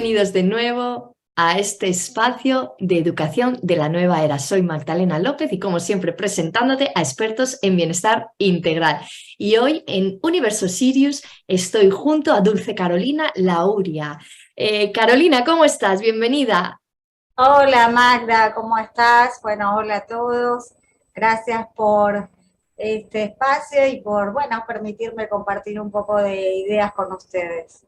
Bienvenidos de nuevo a este espacio de educación de la nueva era. Soy Magdalena López y como siempre presentándote a expertos en bienestar integral. Y hoy en Universo Sirius estoy junto a Dulce Carolina Lauria. Carolina, ¿cómo estás? Bienvenida. Hola Magda, ¿cómo estás? Bueno, hola a todos. Gracias por este espacio y por, bueno, permitirme compartir un poco de ideas con ustedes.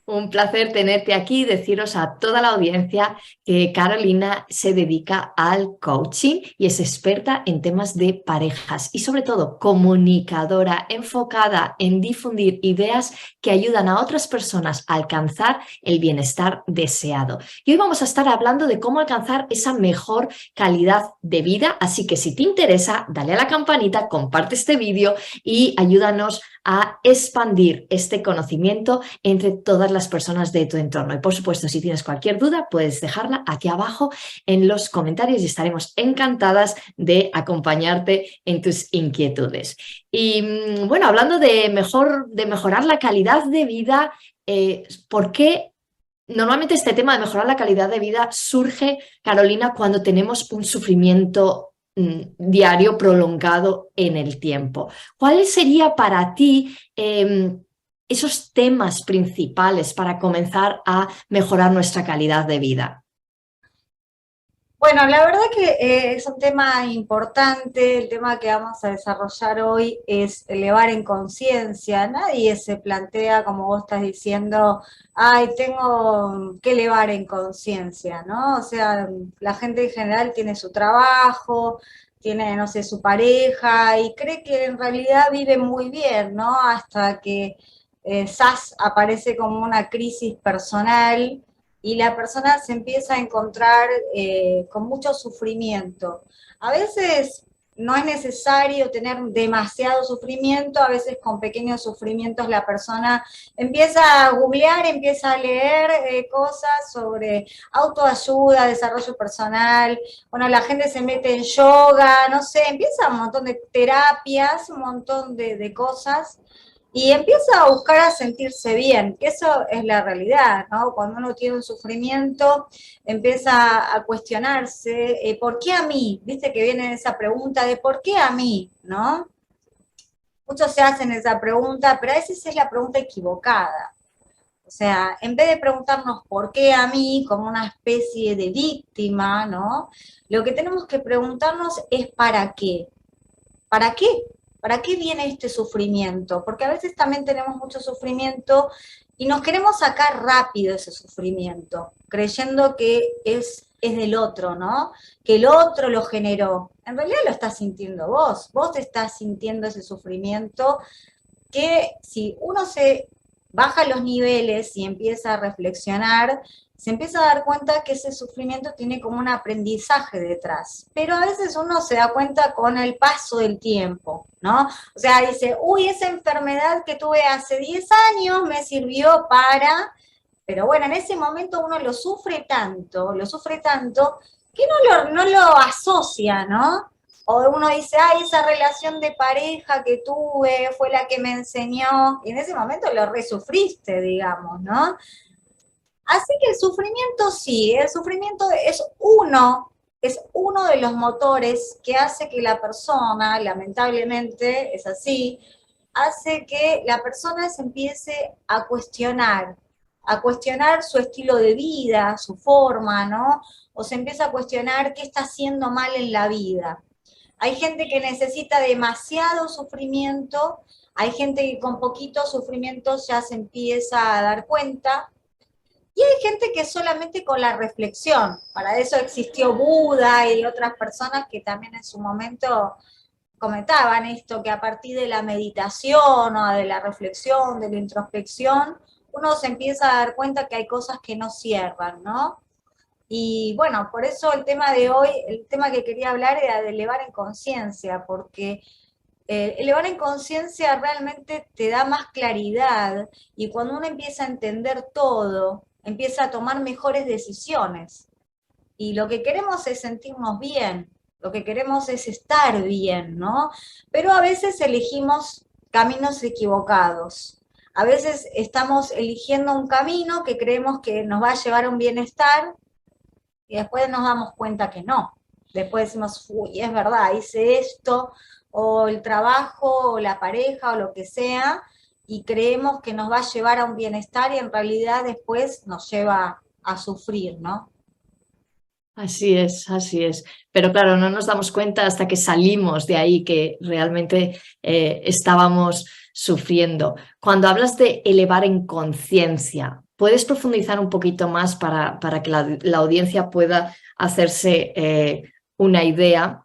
Un placer tenerte aquí y deciros a toda la audiencia que Carolina se dedica al coaching y es experta en temas de parejas y sobre todo comunicadora enfocada en difundir ideas que ayudan a otras personas a alcanzar el bienestar deseado. Y hoy vamos a estar hablando de cómo alcanzar esa mejor calidad de vida, así que si te interesa, dale a la campanita, comparte este vídeo y ayúdanos a expandir este conocimiento entre todas las personas de tu entorno. Y por supuesto, si tienes cualquier duda, puedes dejarla aquí abajo en los comentarios y estaremos encantadas de acompañarte en tus inquietudes. Y bueno, hablando de mejorar la calidad de vida, ¿por qué normalmente este tema de mejorar la calidad de vida surge, Carolina, cuando tenemos un sufrimiento diario prolongado en el tiempo? ¿Cuál sería para ti esos temas principales para comenzar a mejorar nuestra calidad de vida? Bueno, la verdad que es un tema importante, el tema que vamos a desarrollar hoy es elevar en conciencia. Nadie se plantea, como vos estás diciendo, ay, tengo que elevar en conciencia, ¿no? O sea, la gente en general tiene su trabajo, tiene, no sé, su pareja y cree que en realidad vive muy bien, ¿no? Hasta que aparece como una crisis personal y la persona se empieza a encontrar con mucho sufrimiento. A veces no es necesario tener demasiado sufrimiento, a veces con pequeños sufrimientos la persona empieza a googlear, empieza a leer cosas sobre autoayuda, desarrollo personal, bueno, la gente se mete en yoga, no sé, empieza un montón de terapias, un montón de cosas y empieza a buscar a sentirse bien, que eso es la realidad, ¿no? Cuando uno tiene un sufrimiento, empieza a cuestionarse, ¿por qué a mí? Viste que viene esa pregunta de ¿por qué a mí? ¿No? Muchos se hacen esa pregunta, pero a veces es la pregunta equivocada. O sea, en vez de preguntarnos por qué a mí, como una especie de víctima, ¿no? Lo que tenemos que preguntarnos es ¿para qué? ¿Para qué? ¿Para qué viene este sufrimiento? Porque a veces también tenemos mucho sufrimiento y nos queremos sacar rápido ese sufrimiento, creyendo que es del otro, ¿no? Que el otro lo generó. En realidad lo estás sintiendo vos estás sintiendo ese sufrimiento que si uno se baja los niveles y empieza a reflexionar, se empieza a dar cuenta que ese sufrimiento tiene como un aprendizaje detrás. Pero a veces uno se da cuenta con el paso del tiempo, ¿no? O sea, dice, uy, esa enfermedad que tuve hace 10 años me sirvió para... Pero bueno, en ese momento uno lo sufre tanto, que no lo asocia, ¿no? O uno dice, ay, esa relación de pareja que tuve fue la que me enseñó, y en ese momento lo resufriste, digamos, ¿no? Así que el sufrimiento sí, el sufrimiento es uno de los motores que hace que la persona, lamentablemente es así, hace que la persona se empiece a cuestionar su estilo de vida, su forma, ¿no? O se empieza a cuestionar qué está haciendo mal en la vida. Hay gente que necesita demasiado sufrimiento, hay gente que con poquito sufrimiento ya se empieza a dar cuenta, y hay gente que solamente con la reflexión, para eso existió Buda y otras personas que también en su momento comentaban esto, que a partir de la meditación o de la reflexión, de la introspección, uno se empieza a dar cuenta que hay cosas que no cierran, ¿no? Y bueno, por eso el tema de hoy, el tema que quería hablar era de elevar en conciencia, porque elevar en conciencia realmente te da más claridad y cuando uno empieza a entender todo, empieza a tomar mejores decisiones. Y lo que queremos es sentirnos bien, lo que queremos es estar bien, ¿no? Pero a veces elegimos caminos equivocados. A veces estamos eligiendo un camino que creemos que nos va a llevar a un bienestar y después nos damos cuenta que no. Después decimos, uy, es verdad, hice esto, o el trabajo, o la pareja, o lo que sea, y creemos que nos va a llevar a un bienestar y en realidad después nos lleva a sufrir, ¿no? Así es, así es. Pero claro, no nos damos cuenta hasta que salimos de ahí que realmente estábamos sufriendo. Cuando hablas de elevar en conciencia, ¿puedes profundizar un poquito más para que la audiencia pueda hacerse una idea?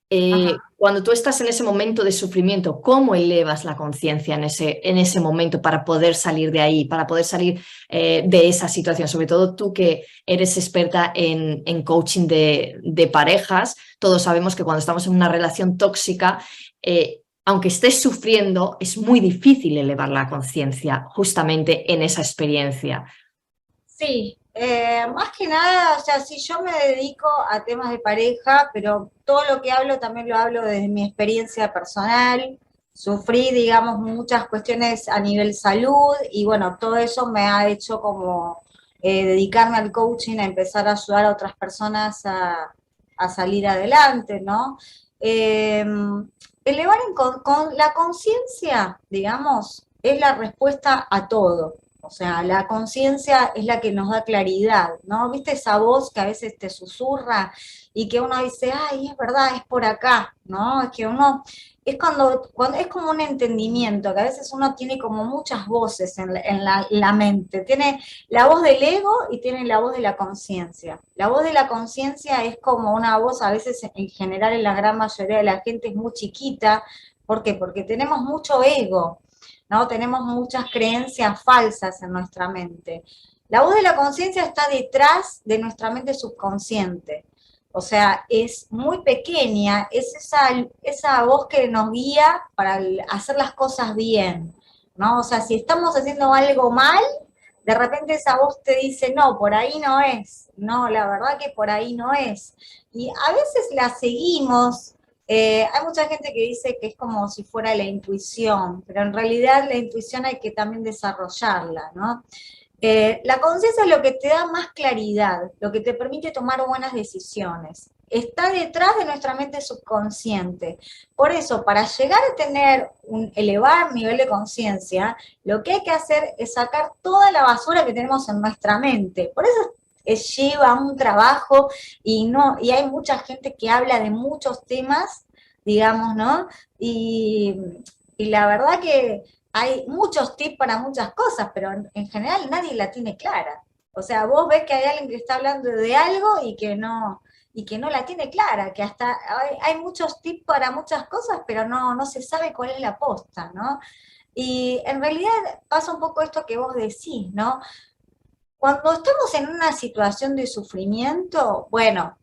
Ajá. Cuando tú estás en ese momento de sufrimiento, ¿cómo elevas la conciencia en ese momento para poder salir de ahí, para poder salir de esa situación? Sobre todo tú que eres experta en coaching de parejas, todos sabemos que cuando estamos en una relación tóxica, aunque estés sufriendo, es muy difícil elevar la conciencia justamente en esa experiencia. Sí, más que nada, o sea, sí, yo me dedico a temas de pareja, pero todo lo que hablo también lo hablo desde mi experiencia personal. Sufrí, digamos, muchas cuestiones a nivel salud y bueno, todo eso me ha hecho como dedicarme al coaching, a empezar a ayudar a otras personas a salir adelante, ¿no? Eh, elevar con la conciencia, digamos, es la respuesta a todo. O sea, la conciencia es la que nos da claridad, ¿no? ¿Viste esa voz que a veces te susurra y que uno dice, ay, es verdad, es por acá, ¿no? Es que uno, es cuando es como un entendimiento, que a veces uno tiene como muchas voces en la mente. Tiene la voz del ego y tiene la voz de la conciencia. La voz de la conciencia es como una voz, a veces en general en la gran mayoría de la gente es muy chiquita. ¿Por qué? Porque tenemos mucho ego, ¿no? Tenemos muchas creencias falsas en nuestra mente. La voz de la conciencia está detrás de nuestra mente subconsciente. O sea, es muy pequeña, es esa voz que nos guía para hacer las cosas bien, ¿no? O sea, si estamos haciendo algo mal, de repente esa voz te dice, no, por ahí no es, no, la verdad que por ahí no es. Y a veces la seguimos, hay mucha gente que dice que es como si fuera la intuición, pero en realidad la intuición hay que también desarrollarla, ¿no? La conciencia es lo que te da más claridad, lo que te permite tomar buenas decisiones. Está detrás de nuestra mente subconsciente. Por eso, para llegar a tener un elevar nivel de conciencia, lo que hay que hacer es sacar toda la basura que tenemos en nuestra mente. Por eso lleva un trabajo y no, y hay mucha gente que habla de muchos temas, digamos, ¿no? Y, y la verdad que hay muchos tips para muchas cosas, pero en general nadie la tiene clara. O sea, vos ves que hay alguien que está hablando de algo y que no la tiene clara, que hasta hay muchos tips para muchas cosas, pero no se sabe cuál es la posta, ¿no? Y en realidad pasa un poco esto que vos decís, ¿no? Cuando estamos en una situación de sufrimiento, bueno,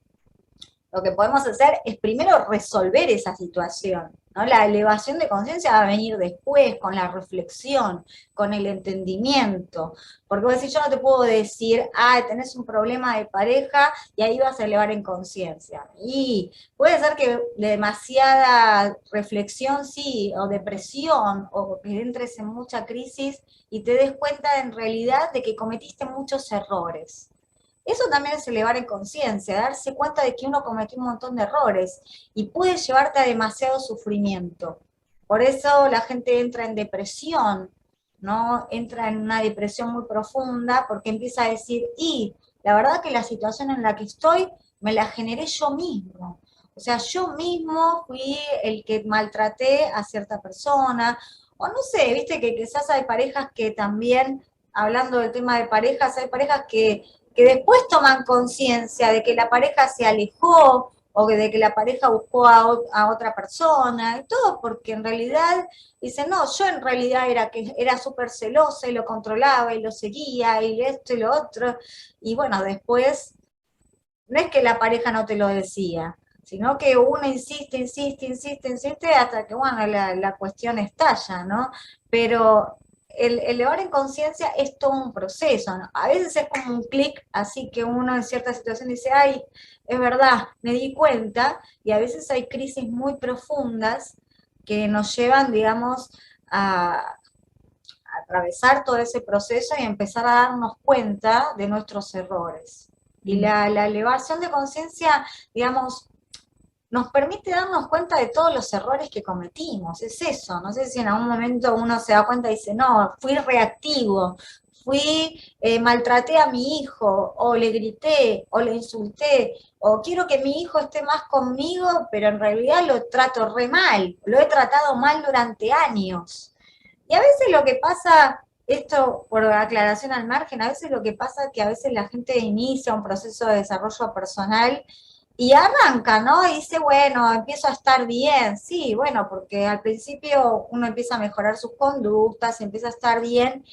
lo que podemos hacer es primero resolver esa situación, ¿no? La elevación de conciencia va a venir después, con la reflexión, con el entendimiento. Porque vos decís, yo no te puedo decir, ah, tenés un problema de pareja y ahí vas a elevar en conciencia. Y puede ser que demasiada reflexión, sí, o depresión, o que entres en mucha crisis y te des cuenta en realidad de que cometiste muchos errores. Eso también es elevar en conciencia, darse cuenta de que uno cometió un montón de errores y puede llevarte a demasiado sufrimiento. Por eso la gente entra en depresión, ¿no? Entra en una depresión muy profunda porque empieza a decir, y la verdad que la situación en la que estoy me la generé yo mismo. O sea, yo mismo fui el que maltraté a cierta persona, o no sé, viste que quizás hay parejas que también, hablando del tema de parejas, hay parejas que después toman conciencia de que la pareja se alejó o de que la pareja buscó a otra persona, y todo porque en realidad dicen, no, yo en realidad era súper celosa y lo controlaba y lo seguía y esto y lo otro, y bueno, después no es que la pareja no te lo decía, sino que uno insiste, insiste, insiste, insiste hasta que, bueno, la cuestión estalla, ¿no? Pero el elevar en conciencia es todo un proceso, ¿no? A veces es como un clic, así que uno en cierta situación dice, ay, es verdad, me di cuenta, y a veces hay crisis muy profundas que nos llevan, digamos, atravesar todo ese proceso y empezar a darnos cuenta de nuestros errores. Y la elevación de conciencia, digamos, nos permite darnos cuenta de todos los errores que cometimos, es eso. No sé si en algún momento uno se da cuenta y dice, no, fui reactivo, maltraté a mi hijo, o le grité, o le insulté, o quiero que mi hijo esté más conmigo, pero en realidad lo trato re mal, lo he tratado mal durante años. Y a veces lo que pasa, esto por aclaración al margen, a veces lo que pasa es que a veces la gente inicia un proceso de desarrollo personal y arranca, ¿no? Y dice, bueno, empiezo a estar bien. Sí, bueno, porque al principio uno empieza a mejorar sus conductas, empieza a estar bien,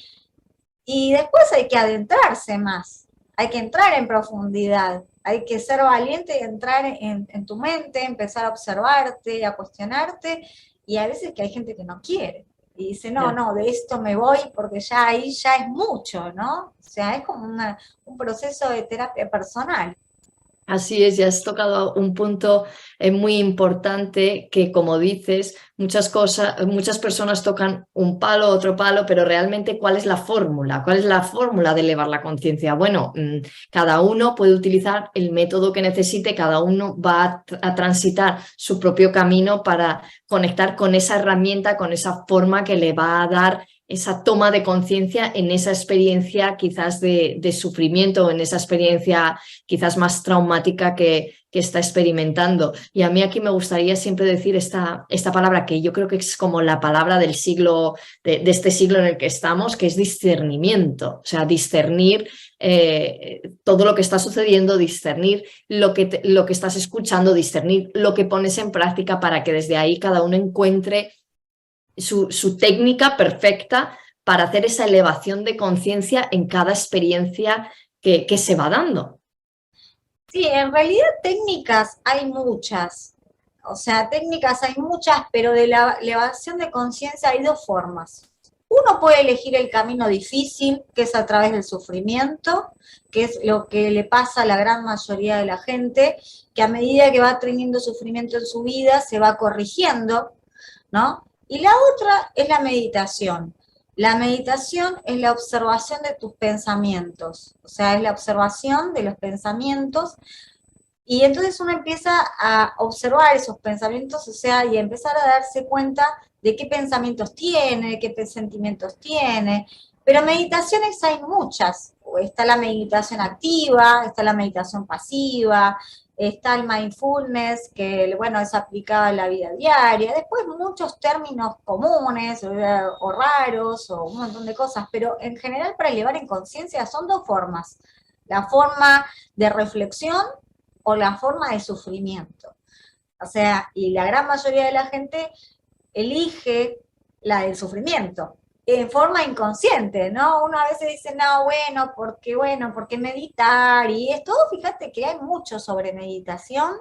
y después hay que adentrarse más, hay que entrar en profundidad, hay que ser valiente y entrar en tu mente, empezar a observarte, a cuestionarte, y a veces que hay gente que no quiere, y dice, no, Ya. no, de esto me voy porque ya ahí ya es mucho, ¿no? O sea, es como un proceso de terapia personal. Así es, ya has tocado un punto muy importante que, como dices, muchas personas tocan un palo, otro palo, pero realmente ¿cuál es la fórmula? ¿Cuál es la fórmula de elevar la conciencia? Bueno, cada uno puede utilizar el método que necesite, cada uno va a transitar su propio camino para conectar con esa herramienta, con esa forma que le va a dar esa toma de conciencia en esa experiencia quizás de sufrimiento, en esa experiencia quizás más traumática que está experimentando. Y a mí aquí me gustaría siempre decir esta palabra que yo creo que es como la palabra del siglo, de este siglo en el que estamos, que es discernimiento. O sea, discernir todo lo que está sucediendo, discernir lo que estás escuchando, discernir lo que pones en práctica para que desde ahí cada uno encuentre su técnica perfecta para hacer esa elevación de conciencia en cada experiencia que se va dando. Sí, en realidad técnicas hay muchas, o sea, técnicas hay muchas, pero de la elevación de conciencia hay dos formas. Uno puede elegir el camino difícil, que es a través del sufrimiento, que es lo que le pasa a la gran mayoría de la gente, que a medida que va teniendo sufrimiento en su vida se va corrigiendo, ¿no? Y la otra es la meditación. La meditación es la observación de tus pensamientos, o sea, es la observación de los pensamientos, y entonces uno empieza a observar esos pensamientos, o sea, y a empezar a darse cuenta de qué pensamientos tiene, de qué sentimientos tiene. Pero meditaciones hay muchas. Está la meditación activa, está la meditación pasiva, está el mindfulness, que bueno, es aplicado a la vida diaria. Después muchos términos comunes o raros o un montón de cosas, pero en general para elevar en conciencia son dos formas. La forma de reflexión o la forma de sufrimiento. O sea, y la gran mayoría de la gente elige la del sufrimiento, en forma inconsciente, ¿no? Uno a veces dice, no, bueno, porque meditar, y es todo, fíjate que hay mucho sobre meditación,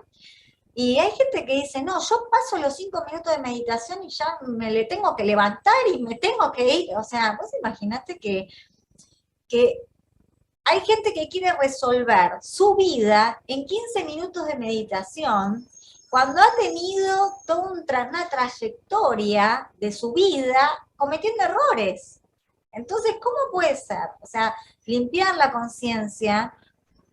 y hay gente que dice, no, yo paso los 5 minutos de meditación y ya me le tengo que levantar y me tengo que ir, o sea, vos imaginate que hay gente que quiere resolver su vida en 15 minutos de meditación cuando ha tenido toda una trayectoria de su vida cometiendo errores. Entonces, ¿cómo puede ser? O sea, limpiar la conciencia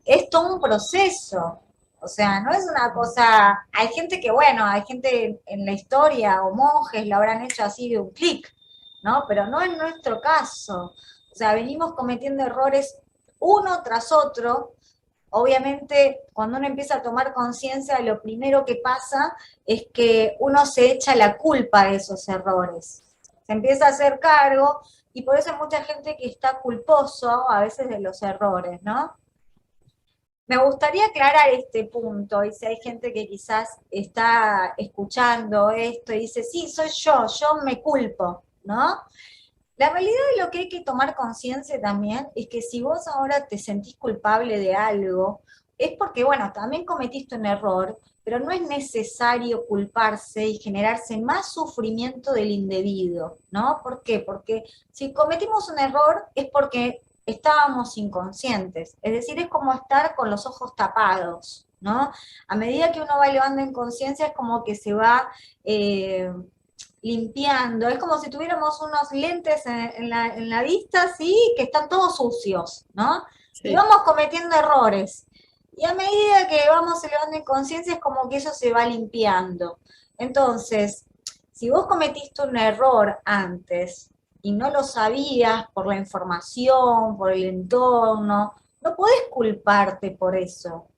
es todo un proceso. O sea, no es una cosa. Hay gente que, bueno, hay gente en la historia o monjes lo habrán hecho así de un clic, ¿no? Pero no en nuestro caso. O sea, venimos cometiendo errores uno tras otro. Obviamente, cuando uno empieza a tomar conciencia, lo primero que pasa es que uno se echa la culpa de esos errores. Se empieza a hacer cargo y por eso hay mucha gente que está culposo a veces de los errores, ¿no? Me gustaría aclarar este punto, y si hay gente que quizás está escuchando esto y dice, sí, soy yo me culpo, ¿no? La realidad de lo que hay que tomar conciencia también es que si vos ahora te sentís culpable de algo, es porque, bueno, también cometiste un error, pero no es necesario culparse y generarse más sufrimiento del indebido, ¿no? ¿Por qué? Porque si cometimos un error es porque estábamos inconscientes, es decir, es como estar con los ojos tapados, ¿no? A medida que uno va elevando en conciencia es como que se va limpiando, es como si tuviéramos unos lentes en la vista, ¿sí? Que están todos sucios, ¿no? Y Sí. vamos cometiendo errores. Y a medida que vamos elevando en conciencia es como que eso se va limpiando. Entonces, si vos cometiste un error antes y no lo sabías por la información, por el entorno, no podés culparte por eso.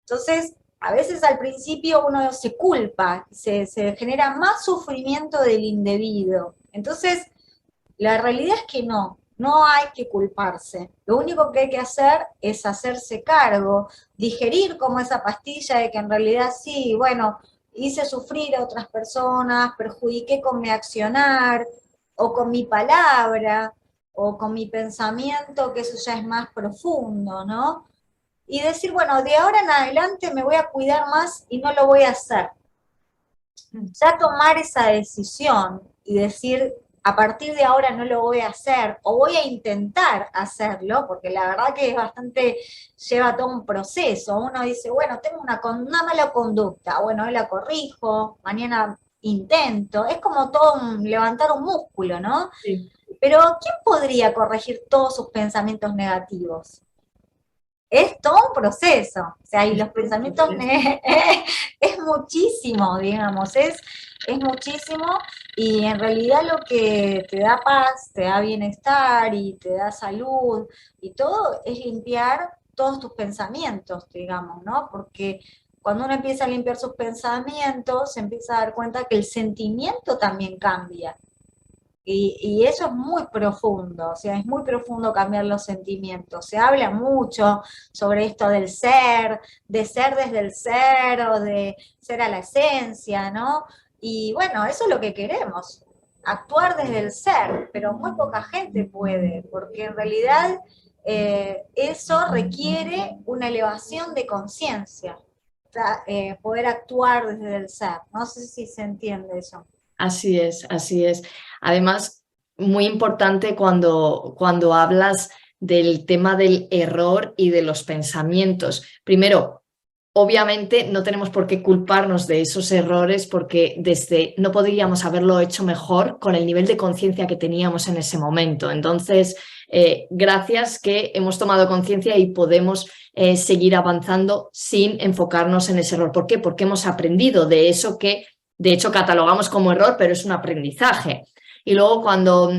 Entonces, a veces al principio uno se culpa, se genera más sufrimiento del individuo. Entonces, la realidad es que no hay que culparse. Lo único que hay que hacer es hacerse cargo, digerir como esa pastilla de que en realidad sí, bueno, hice sufrir a otras personas, perjudiqué con mi accionar, o con mi palabra, o con mi pensamiento, que eso ya es más profundo, ¿no? Y decir, bueno, de ahora en adelante me voy a cuidar más y no lo voy a hacer. Ya tomar esa decisión y decir, a partir de ahora no lo voy a hacer, o voy a intentar hacerlo, porque la verdad que es bastante, lleva todo un proceso. Uno dice, bueno, tengo una mala conducta, bueno, hoy la corrijo, mañana intento. Es como todo levantar un músculo, ¿no? Sí. Pero ¿quién podría corregir todos sus pensamientos negativos? Es todo un proceso, o sea, y los pensamientos es muchísimo, digamos, es muchísimo, y en realidad lo que te da paz, te da bienestar y te da salud y todo es limpiar todos tus pensamientos, digamos, ¿no? Porque cuando uno empieza a limpiar sus pensamientos, se empieza a dar cuenta que el sentimiento también cambia. Y eso es muy profundo, o sea, es muy profundo cambiar los sentimientos. Se habla mucho sobre esto del ser, de ser desde el ser o de ser a la esencia, ¿no? Y bueno, eso es lo que queremos, actuar desde el ser, pero muy poca gente puede, porque en realidad eso requiere una elevación de conciencia, poder actuar desde el ser. No sé si se entiende eso. Así es, así es. Además, muy importante cuando hablas del tema del error y de los pensamientos. Primero, obviamente no tenemos por qué culparnos de esos errores porque desde no podríamos haberlo hecho mejor con el nivel de conciencia que teníamos en ese momento. Entonces, gracias que hemos tomado conciencia y podemos seguir avanzando sin enfocarnos en ese error. ¿Por qué? Porque hemos aprendido de eso que de hecho catalogamos como error, pero es un aprendizaje. Y luego cuando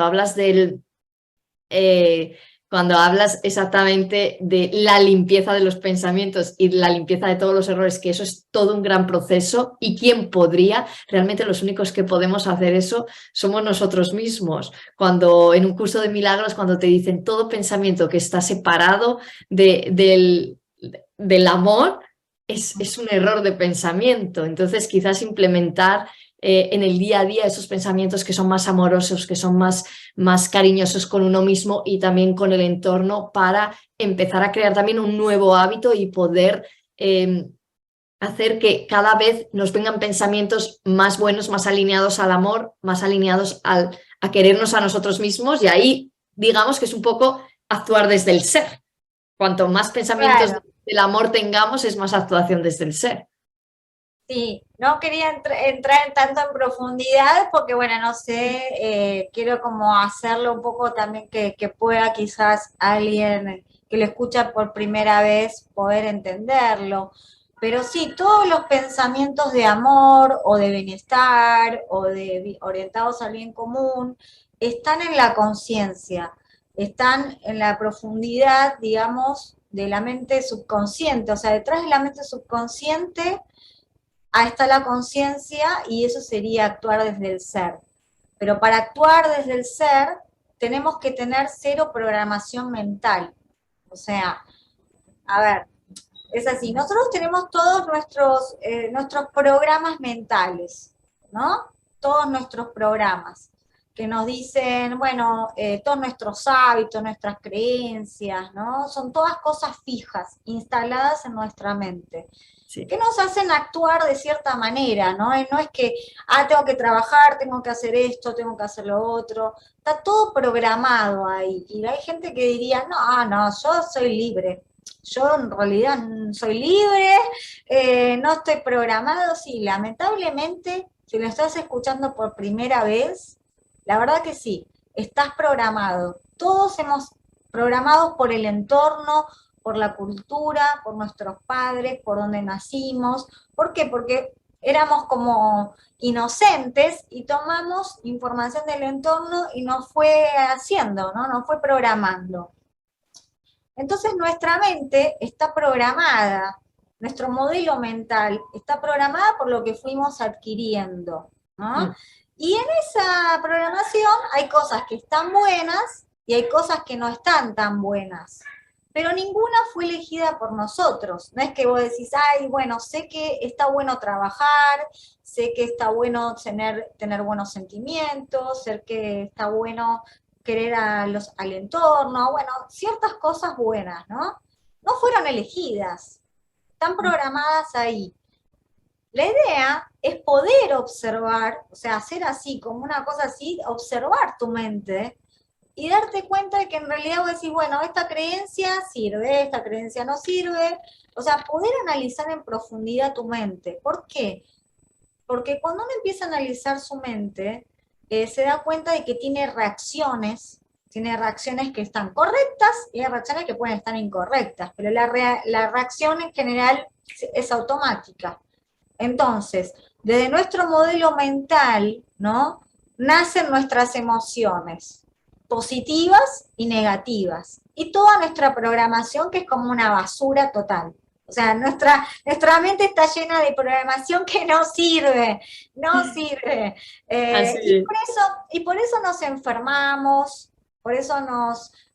hablas cuando hablas exactamente de la limpieza de los pensamientos y la limpieza de todos los errores, que eso es todo un gran proceso, y quién podría, realmente los únicos que podemos hacer eso somos nosotros mismos. Cuando en un curso de milagros, cuando te dicen todo pensamiento que está separado del amor, es un error de pensamiento. Entonces, quizás implementar en el día a día esos pensamientos que son más amorosos, que son más cariñosos con uno mismo y también con el entorno para empezar a crear también un nuevo hábito y poder hacer que cada vez nos vengan pensamientos más buenos, más alineados al amor, más alineados a querernos a nosotros mismos, y ahí digamos que es un poco actuar desde el ser. Cuanto más pensamientos Claro. del amor tengamos, es más actuación desde el ser. Sí, no quería entrar en tanto en profundidad porque, bueno, no sé, quiero como hacerlo un poco también que pueda quizás alguien que lo escucha por primera vez poder entenderlo. Pero sí, todos los pensamientos de amor o de bienestar o de orientados al bien común están en la conciencia, están en la profundidad, digamos, de la mente subconsciente. O sea, detrás de la mente subconsciente ahí está la conciencia y eso sería actuar desde el ser. Pero para actuar desde el ser tenemos que tener cero programación mental. O sea, a ver, es así, nosotros tenemos todos nuestros programas mentales, ¿no? Todos nuestros programas que nos dicen, bueno, todos nuestros hábitos, nuestras creencias, ¿no? Son todas cosas fijas, instaladas en nuestra mente Sí. que nos hacen actuar de cierta manera, ¿no? Y no es que, tengo que trabajar, tengo que hacer esto, tengo que hacer lo otro, está todo programado ahí. Y hay gente que diría, no, yo soy libre. Yo en realidad soy libre, no estoy programado, sí, lamentablemente, si lo estás escuchando por primera vez, la verdad que sí, estás programado. Todos hemos programado por el entorno, por la cultura, por nuestros padres, por donde nacimos. ¿Por qué? Porque éramos como inocentes y tomamos información del entorno y nos fue haciendo, ¿no? Nos fue programando. Entonces nuestra mente está programada, nuestro modelo mental está programada por lo que fuimos adquiriendo, ¿no? Y en esa programación hay cosas que están buenas y hay cosas que no están tan buenas. Pero ninguna fue elegida por nosotros. No es que vos decís, ay, bueno, sé que está bueno trabajar, sé que está bueno tener buenos sentimientos, sé que está bueno querer al entorno, bueno, ciertas cosas buenas, ¿no? No fueron elegidas, están programadas ahí. La idea es poder observar, o sea, hacer así, como una cosa así, observar tu mente y darte cuenta de que en realidad vos decís, bueno, esta creencia sirve, esta creencia no sirve, o sea, poder analizar en profundidad tu mente. ¿Por qué? Porque cuando uno empieza a analizar su mente, se da cuenta de que tiene reacciones que están correctas y hay reacciones que pueden estar incorrectas, pero la reacción en general es automática. Entonces, desde nuestro modelo mental, ¿no? Nacen nuestras emociones, positivas y negativas, y toda nuestra programación que es como una basura total. O sea, nuestra mente está llena de programación que no sirve, no sirve. Y por eso nos enfermamos, por eso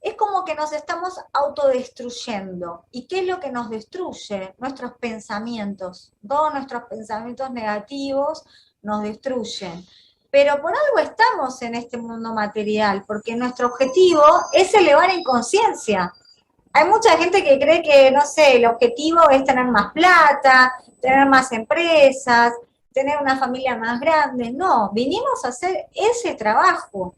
es como que nos estamos autodestruyendo. ¿Y qué es lo que nos destruye? Nuestros pensamientos. Todos nuestros pensamientos negativos nos destruyen. Pero por algo estamos en este mundo material, porque nuestro objetivo es elevar en conciencia. Hay mucha gente que cree que, no sé, el objetivo es tener más plata, tener más empresas, tener una familia más grande. No, vinimos a hacer ese trabajo.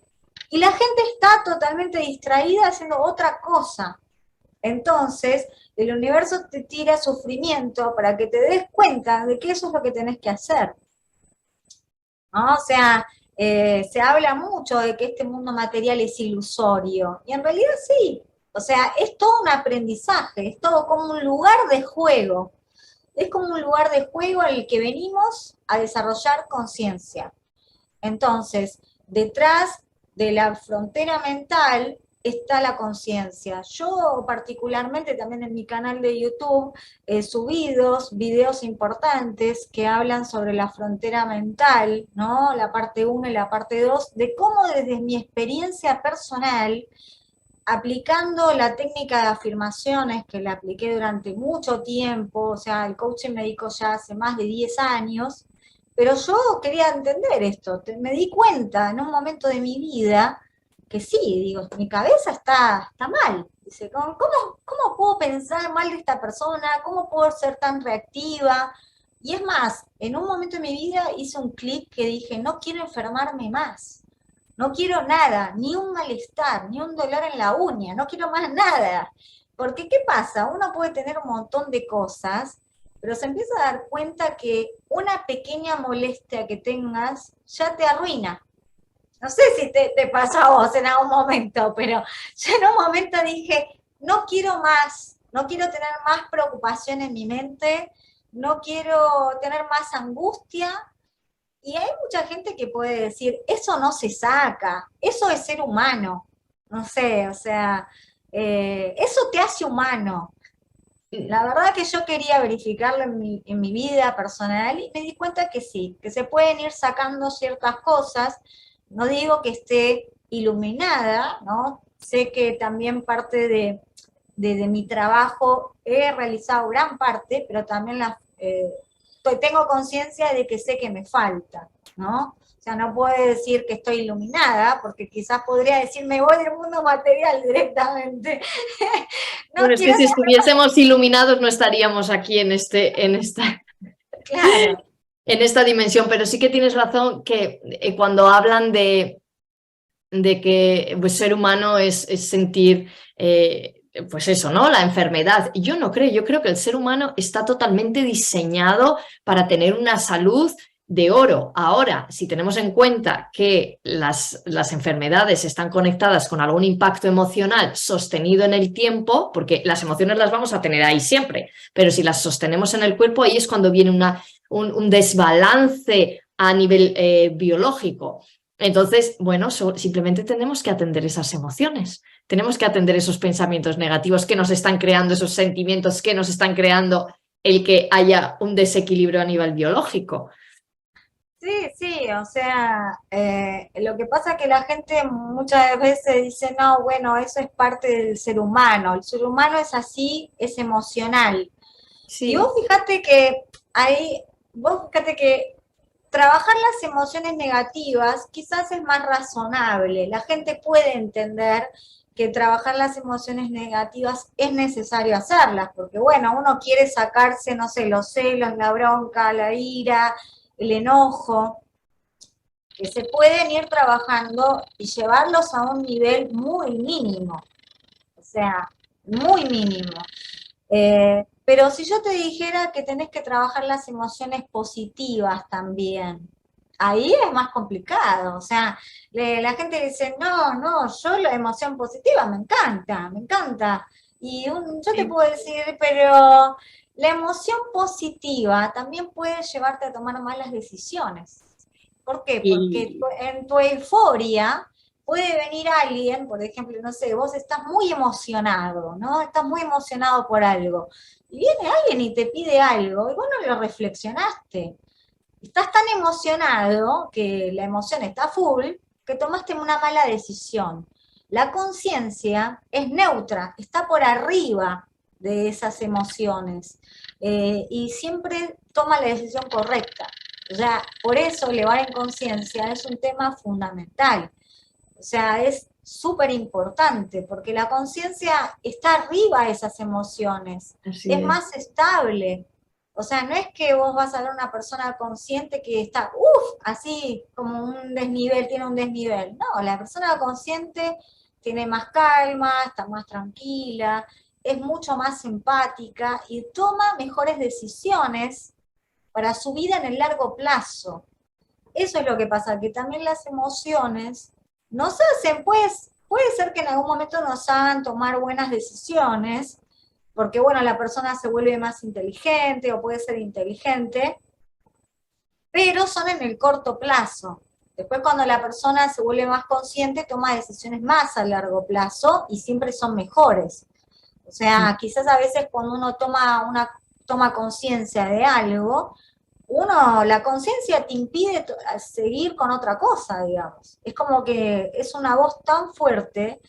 Y la gente está totalmente distraída haciendo otra cosa. Entonces, el universo te tira sufrimiento para que te des cuenta de que eso es lo que tenés que hacer, ¿no? O sea, se habla mucho de que este mundo material es ilusorio, y en realidad sí. O sea, es todo un aprendizaje, es todo como un lugar de juego. Es como un lugar de juego en el que venimos a desarrollar conciencia. Entonces, detrás de la frontera mental está la conciencia. Yo particularmente también en mi canal de YouTube he subido videos importantes que hablan sobre la frontera mental, ¿no? La parte 1 y la parte 2, de cómo desde mi experiencia personal, aplicando la técnica de afirmaciones que la apliqué durante mucho tiempo, o sea, el coaching me dedico ya hace más de 10 años, pero yo quería entender esto, me di cuenta en un momento de mi vida que sí, digo, mi cabeza está mal. Dice, ¿cómo puedo pensar mal de esta persona? ¿Cómo puedo ser tan reactiva? Y es más, en un momento de mi vida hice un clic que dije, no quiero enfermarme más. No quiero nada, ni un malestar, ni un dolor en la uña, no quiero más nada. Porque, ¿qué pasa? Uno puede tener un montón de cosas, pero se empieza a dar cuenta que una pequeña molestia que tengas ya te arruina. No sé si te pasó a vos en algún momento, pero yo en un momento dije, no quiero más, no quiero tener más preocupación en mi mente, no quiero tener más angustia. Y hay mucha gente que puede decir, eso no se saca, eso es ser humano. No sé, o sea, eso te hace humano. La verdad que yo quería verificarlo en mi vida personal y me di cuenta que sí, que se pueden ir sacando ciertas cosas. No digo que esté iluminada, ¿no? Sé que también parte de mi trabajo he realizado gran parte, pero también tengo conciencia de que sé que me falta, ¿no? O sea, no puedo decir que estoy iluminada, porque quizás podría decir, me voy del mundo material directamente. No, bueno, es que si estuviésemos iluminados no estaríamos aquí claro. En esta dimensión, pero sí que tienes razón que cuando hablan de que pues, ser humano es sentir pues eso, ¿no? La enfermedad. Yo no creo, yo creo que el ser humano está totalmente diseñado para tener una salud de oro. Ahora, si tenemos en cuenta que las enfermedades están conectadas con algún impacto emocional sostenido en el tiempo, porque las emociones las vamos a tener ahí siempre, pero si las sostenemos en el cuerpo, ahí es cuando viene un desbalance a nivel biológico. Entonces, bueno, simplemente tenemos que atender esas emociones, tenemos que atender esos pensamientos negativos que nos están creando, esos sentimientos que nos están creando el que haya un desequilibrio a nivel biológico. Sí, sí, o sea, lo que pasa es que la gente muchas veces dice, no, bueno, eso es parte del ser humano, el ser humano es así, es emocional. Y Sí. vos fíjate que trabajar las emociones negativas quizás es más razonable, la gente puede entender que trabajar las emociones negativas es necesario hacerlas, porque bueno, uno quiere sacarse, no sé, los celos, la bronca, la ira, el enojo, que se pueden ir trabajando y llevarlos a un nivel muy mínimo, o sea, muy mínimo. Pero si yo te dijera que tenés que trabajar las emociones positivas también, ahí es más complicado. O sea, la gente dice, no, no, yo la emoción positiva me encanta, me encanta. Yo te Sí. puedo decir, pero la emoción positiva también puede llevarte a tomar malas decisiones. ¿Por qué? Porque Y, en tu euforia puede venir alguien, por ejemplo, no sé, vos estás muy emocionado, ¿no? Estás muy emocionado por algo. Y viene alguien y te pide algo y vos no lo reflexionaste. Estás tan emocionado que la emoción está full que tomaste una mala decisión. La conciencia es neutra, está por arriba de esas emociones y siempre toma la decisión correcta. O sea, por eso elevar en conciencia es un tema fundamental. O sea, es súper importante porque la conciencia está arriba de esas emociones, así es es. más estable. O sea, no es que vos vas a ver una persona consciente que está, uff, así como un desnivel, tiene un desnivel. No, la persona consciente tiene más calma, está más tranquila, es mucho más empática y toma mejores decisiones para su vida en el largo plazo. Eso es lo que pasa, que también las emociones nos hacen, pues, puede ser que en algún momento nos hagan tomar buenas decisiones, porque bueno, la persona se vuelve más inteligente o puede ser inteligente, pero son en el corto plazo. Después cuando la persona se vuelve más consciente, toma decisiones más a largo plazo y siempre son mejores. O sea, quizás a veces cuando uno toma conciencia de algo, la conciencia te impide seguir con otra cosa, digamos. Es como que es una voz tan fuerte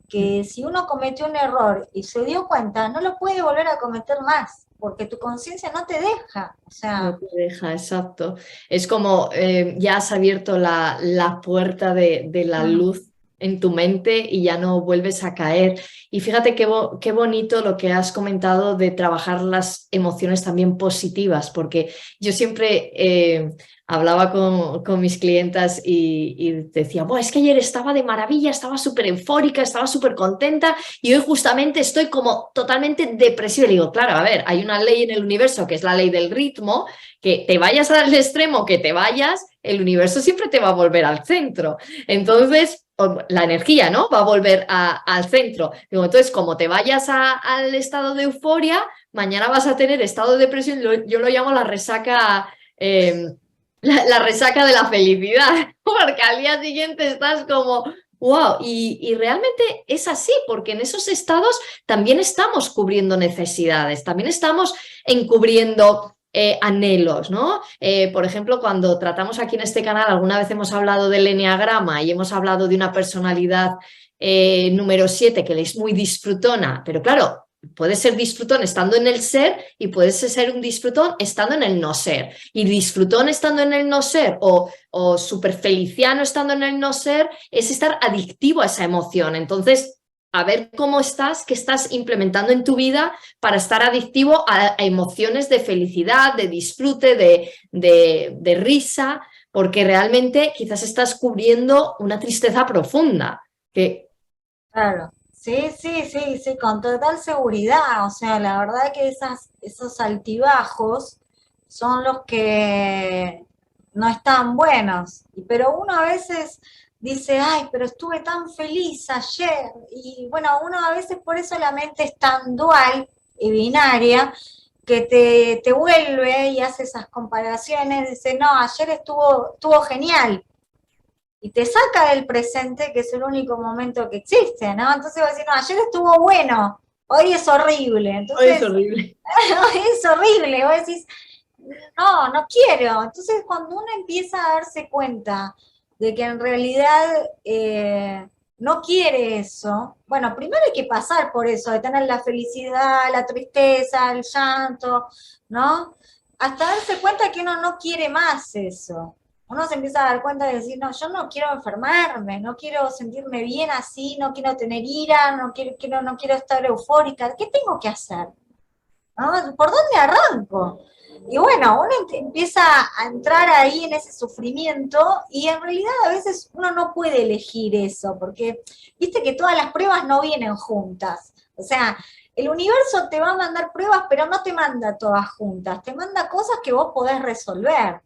que si uno cometió un error y se dio cuenta, no lo puede volver a cometer más, porque tu conciencia no te deja. O No sea, te deja, exacto. Es como ya has abierto la puerta de la luz en tu mente y ya no vuelves a caer. Y fíjate qué bonito lo que has comentado de trabajar las emociones también positivas, porque yo siempre hablaba con mis clientas y decía, "Buah, es que ayer estaba de maravilla, estaba súper eufórica, estaba súper contenta y hoy justamente estoy como totalmente depresiva". Y digo, claro, a ver, hay una ley en el universo que es la ley del ritmo, que te vayas al extremo, que te vayas, el universo siempre te va a volver al centro. Entonces, la energía, ¿no? Va a volver al centro. Digo, entonces, como te vayas al estado de euforia, mañana vas a tener estado de depresión, yo lo llamo la resaca. La resaca de la felicidad, porque al día siguiente estás como, wow, y realmente es así, porque en esos estados también estamos cubriendo necesidades, también estamos encubriendo anhelos, ¿no? Por ejemplo, cuando tratamos aquí en este canal, alguna vez hemos hablado del eneagrama y hemos hablado de una personalidad número 7 que es muy disfrutona, pero claro, puede ser disfrutón estando en el ser y puede ser un disfrutón estando en el no ser. Y disfrutón estando en el no ser o súper feliciano estando en el no ser es estar adictivo a esa emoción. Entonces, a ver cómo estás, qué estás implementando en tu vida para estar adictivo a emociones de felicidad, de disfrute, de risa, porque realmente quizás estás cubriendo una tristeza profunda. Que claro. Sí, sí, sí, sí, con total seguridad. O sea, la verdad que esos altibajos son los que no están buenos. Pero uno a veces dice, ay, pero estuve tan feliz ayer. Y bueno, uno a veces por eso la mente es tan dual y binaria que te vuelve y hace esas comparaciones. Dice, no, ayer estuvo genial y te saca del presente, que es el único momento que existe, ¿no? Entonces vos decís, no, ayer estuvo bueno, hoy es horrible. Hoy es Entonces, horrible. hoy es horrible. Vos decís, no, no quiero. Entonces, cuando uno empieza a darse cuenta de que en realidad no quiere eso, bueno, primero hay que pasar por eso, de tener la felicidad, la tristeza, el llanto, ¿no? Hasta darse cuenta que uno no quiere más eso. Uno se empieza a dar cuenta de decir, no, yo no quiero enfermarme, no quiero sentirme bien así, no quiero tener ira, no quiero estar eufórica. ¿Qué tengo que hacer? ¿No? ¿Por dónde arranco? Y bueno, uno empieza a entrar ahí en ese sufrimiento y en realidad a veces uno no puede elegir eso, porque viste que todas las pruebas no vienen juntas. O sea, el universo te va a mandar pruebas, pero no te manda todas juntas, te manda cosas que vos podés resolver.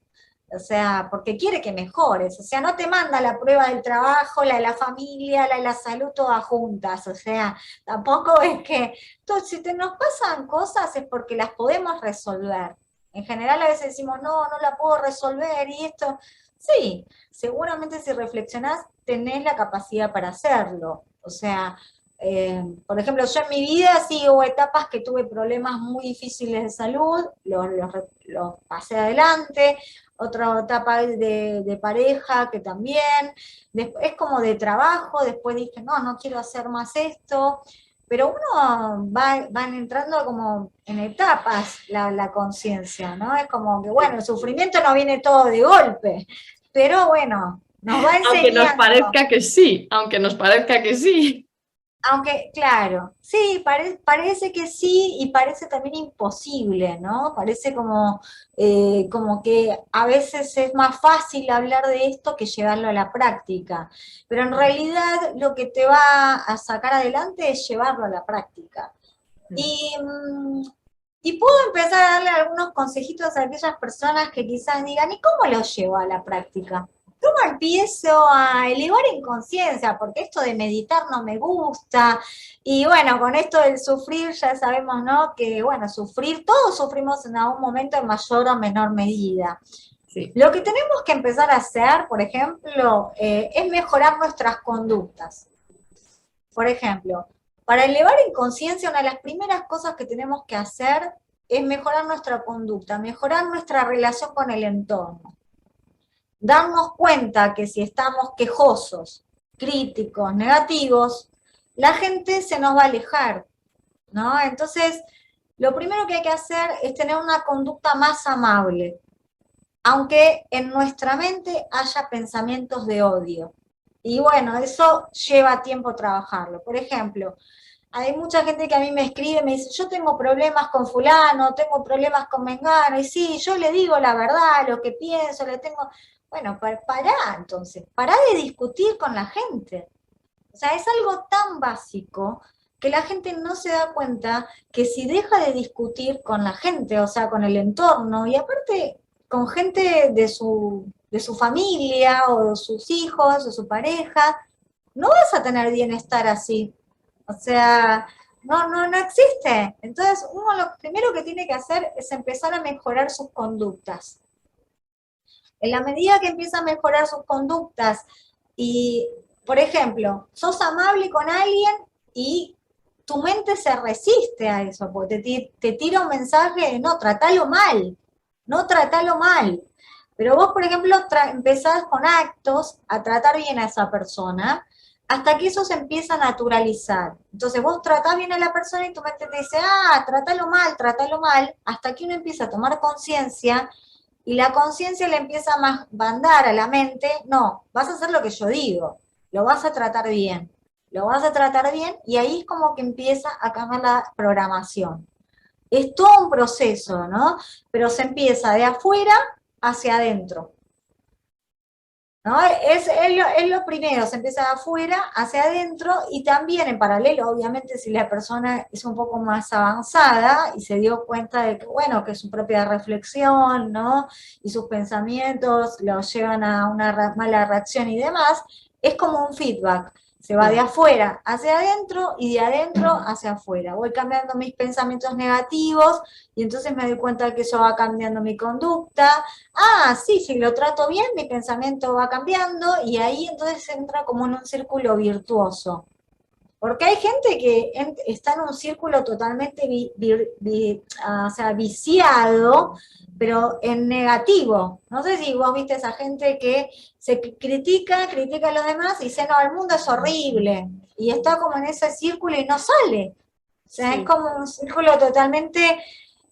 O sea, porque quiere que mejores. O sea, no te manda la prueba del trabajo, la de la familia, la de la salud, todas juntas. O sea, tampoco es que entonces, si nos pasan cosas es porque las podemos resolver. En general a veces decimos, no, no la puedo resolver y esto. Sí, seguramente si reflexionás tenés la capacidad para hacerlo. O sea, por ejemplo, yo en mi vida sí hubo etapas que tuve problemas muy difíciles de salud, los pasé adelante, otra etapa de pareja que también, después, es como de trabajo, después dije, no, no quiero hacer más esto, pero uno van entrando como en etapas la conciencia, ¿no? Es como que, bueno, el sufrimiento no viene todo de golpe, pero bueno, nos va Aunque nos enseñando. parezca que sí, aunque nos parezca que sí. Aunque, claro, sí, parece que sí y parece también imposible, ¿no? Parece como que a veces es más fácil hablar de esto que llevarlo a la práctica, pero en realidad lo que te va a sacar adelante es llevarlo a la práctica. Y, y puedo empezar a darle algunos consejitos a aquellas personas que quizás digan, ¿y cómo lo llevo a la práctica? ¿Cómo empiezo a elevar en conciencia? Porque esto de meditar no me gusta. Y bueno, con esto del sufrir ya sabemos, ¿no? Que bueno, sufrir, todos sufrimos en algún momento en mayor o menor medida. Sí. Lo que tenemos que empezar a hacer, por ejemplo, es mejorar nuestras conductas. Por ejemplo, para elevar en conciencia, una de las primeras cosas que tenemos que hacer es mejorar nuestra conducta, mejorar nuestra relación con el entorno. Darnos cuenta que si estamos quejosos, críticos, negativos, la gente se nos va a alejar, ¿no? Entonces, lo primero que hay que hacer es tener una conducta más amable, aunque en nuestra mente haya pensamientos de odio. Y bueno, eso lleva tiempo trabajarlo. Por ejemplo, hay mucha gente que a mí me escribe, me dice, yo tengo problemas con fulano, tengo problemas con mengano, y sí, yo le digo la verdad, lo que pienso, le tengo... Bueno, pará entonces, pará de discutir con la gente. O sea, es algo tan básico que la gente no se da cuenta que si deja de discutir con la gente, o sea, con el entorno, y aparte con gente de su familia, o de sus hijos, o su pareja, no vas a tener bienestar así. O sea, no existe. Entonces, uno lo primero que tiene que hacer es empezar a mejorar sus conductas. En la medida que empieza a mejorar sus conductas y, por ejemplo, sos amable con alguien y tu mente se resiste a eso, porque te tira un mensaje de no, tratalo mal, no tratalo mal. Pero vos, por ejemplo, empezás con actos a tratar bien a esa persona hasta que eso se empieza a naturalizar. Entonces vos tratás bien a la persona y tu mente te dice, ah, tratalo mal, hasta que uno empieza a tomar conciencia y la conciencia le empieza a mandar a la mente, no, vas a hacer lo que yo digo, lo vas a tratar bien, lo vas a tratar bien, y ahí es como que empieza a cambiar la programación. Es todo un proceso, ¿no? Pero se empieza de afuera hacia adentro. ¿no? Es lo primero, se empieza de afuera hacia adentro y también en paralelo, obviamente, si la persona es un poco más avanzada y se dio cuenta de que, bueno, que su propia reflexión, ¿no? Y sus pensamientos los llevan a una mala reacción y demás, es como un feedback. Se va de Claro. afuera hacia adentro y de adentro hacia afuera. Voy cambiando mis pensamientos negativos y entonces me doy cuenta que eso va cambiando mi conducta. Ah, sí, si lo trato bien, mi pensamiento va cambiando y ahí entonces entra como en un círculo virtuoso. Porque hay gente que está en un círculo totalmente o sea, viciado, pero en negativo. No sé si vos viste esa gente que se critica a los demás y dice, no, el mundo es horrible. Y está como en ese círculo y no sale. O sea, es Sí. como un círculo totalmente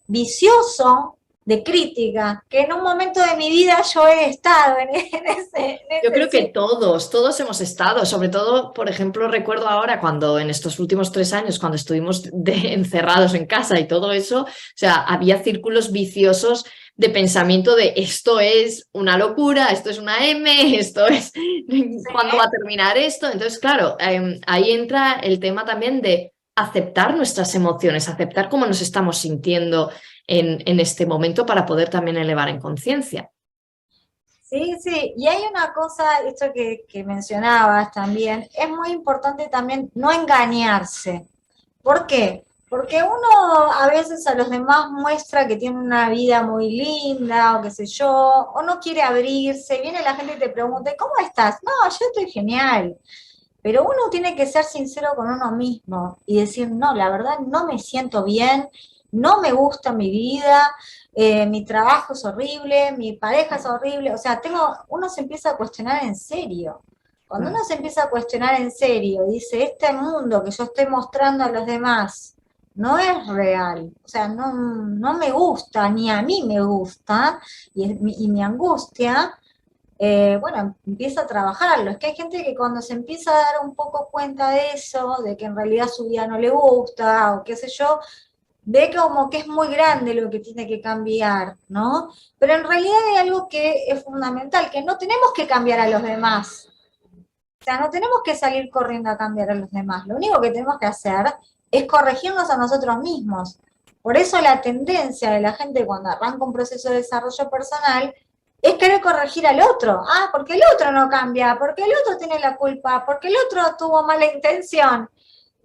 vicioso de crítica, que en un momento de mi vida yo he estado en Yo ese creo que círculo. todos hemos estado, sobre todo, por ejemplo, recuerdo ahora cuando en estos últimos 3 años, cuando estuvimos encerrados en casa y todo eso, o sea, había círculos viciosos de pensamiento de esto es una locura, esto es una M, esto es, ¿cuándo va a terminar esto? Entonces, claro, ahí entra el tema también de aceptar nuestras emociones, aceptar cómo nos estamos sintiendo en este momento para poder también elevar en conciencia. Sí, sí, y hay una cosa, esto que mencionabas también, es muy importante también no engañarse. ¿Por qué? Porque uno a veces a los demás muestra que tiene una vida muy linda, o qué sé yo, o no quiere abrirse, viene la gente y te pregunta, ¿cómo estás? No, yo estoy genial. Pero uno tiene que ser sincero con uno mismo y decir, no, la verdad no me siento bien, no me gusta mi vida, mi trabajo es horrible, mi pareja es horrible, o sea, uno se empieza a cuestionar en serio. Cuando uno se empieza a cuestionar en serio, dice, este mundo que yo estoy mostrando a los demás no es real, o sea, no me gusta, ni a mí me gusta, y mi angustia, bueno, empieza a trabajarlo. Es que hay gente que cuando se empieza a dar un poco cuenta de eso, de que en realidad su vida no le gusta, o qué sé yo, ve como que es muy grande lo que tiene que cambiar, ¿no? Pero en realidad hay algo que es fundamental, que no tenemos que cambiar a los demás. O sea, no tenemos que salir corriendo a cambiar a los demás. Lo único que tenemos que hacer es corregirnos a nosotros mismos. Por eso la tendencia de la gente cuando arranca un proceso de desarrollo personal es querer corregir al otro. Ah, porque el otro no cambia, porque el otro tiene la culpa, porque el otro tuvo mala intención.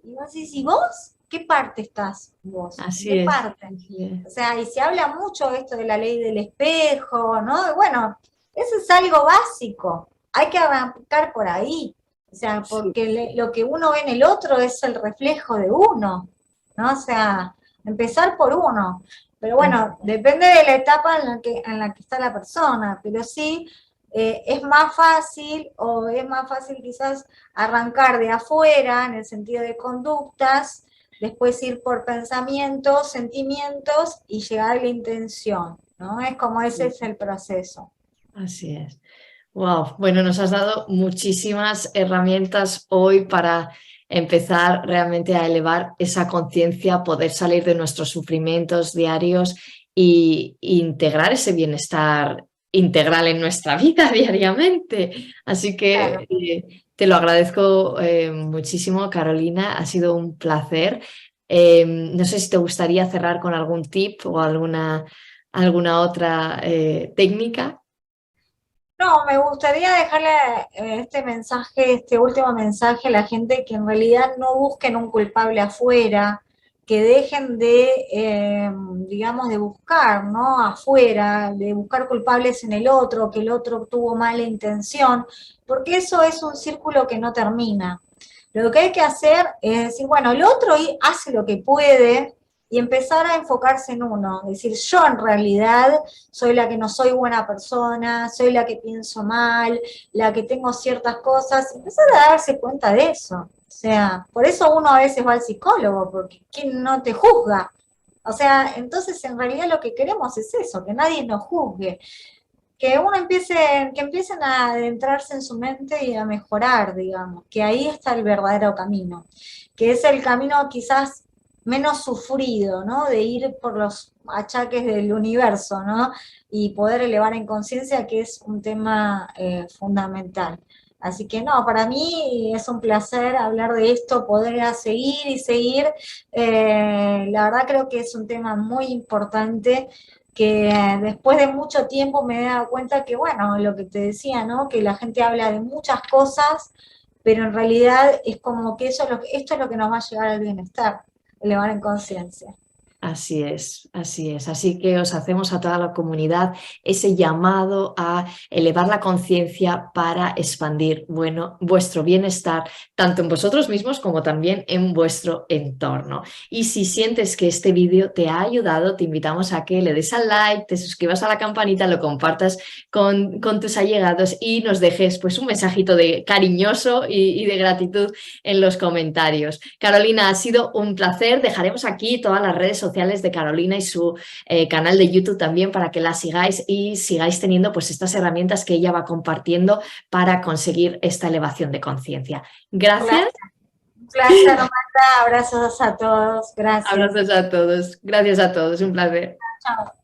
Y vos decís, ¿y vos? ¿Qué parte estás vos? ¿En Así qué es, parte? así es. O sea, y se habla mucho de esto de la ley del espejo, ¿no? Y bueno, eso es algo básico. Hay que arrancar por ahí. O sea, Sí. porque lo que uno ve en el otro es el reflejo de uno, ¿no? O sea, empezar por uno. Pero bueno, depende de la etapa en la que está la persona, pero sí es más fácil o es más fácil quizás arrancar de afuera en el sentido de conductas, después ir por pensamientos, sentimientos y llegar a la intención, ¿no? Es como ese es el proceso. Así es. Wow, bueno, nos has dado muchísimas herramientas hoy para empezar realmente a elevar esa conciencia, poder salir de nuestros sufrimientos diarios e integrar ese bienestar integral en nuestra vida diariamente. Así Claro. que te lo agradezco muchísimo, Carolina. Ha sido un placer. No sé si te gustaría cerrar con algún tip o alguna otra técnica. No, me gustaría dejarle este mensaje, este último mensaje a la gente que en realidad no busquen un culpable afuera, que dejen de, digamos, de buscar, ¿no? Afuera, de buscar culpables en el otro, que el otro tuvo mala intención, porque eso es un círculo que no termina. Lo que hay que hacer es decir, bueno, el otro hace lo que puede y empezar a enfocarse en uno, es decir, yo en realidad soy la que no soy buena persona, soy la que pienso mal, la que tengo ciertas cosas, empezar a darse cuenta de eso. O sea, por eso uno a veces va al psicólogo, porque ¿quién no te juzga? O sea, entonces en realidad lo que queremos es eso, que nadie nos juzgue, que empiecen a adentrarse en su mente y a mejorar, digamos, que ahí está el verdadero camino, que es el camino quizás menos sufrido, ¿no? De ir por los achaques del universo, ¿no? Y poder elevar en conciencia, que es un tema fundamental. Así que no, para mí es un placer hablar de esto, poder seguir y seguir. La verdad creo que es un tema muy importante que después de mucho tiempo me he dado cuenta que, bueno, lo que te decía, ¿no? Que la gente habla de muchas cosas, pero en realidad es como que esto es lo que nos va a llevar al bienestar, elevar en conciencia. Así es, así es. Así que os hacemos a toda la comunidad ese llamado a elevar la conciencia para expandir, bueno, vuestro bienestar, tanto en vosotros mismos como también en vuestro entorno. Y si sientes que este vídeo te ha ayudado, te invitamos a que le des al like, te suscribas a la campanita, lo compartas con tus allegados y nos dejes pues un mensajito de cariñoso y de gratitud en los comentarios. Carolina, ha sido un placer. Dejaremos aquí todas las redes sociales de Carolina y su canal de YouTube también para que la sigáis y sigáis teniendo pues estas herramientas que ella va compartiendo para conseguir esta elevación de conciencia. Gracias. Un placer, Marta. Abrazos a todos. Gracias. Abrazos a todos. Gracias a todos. Un placer. Chao.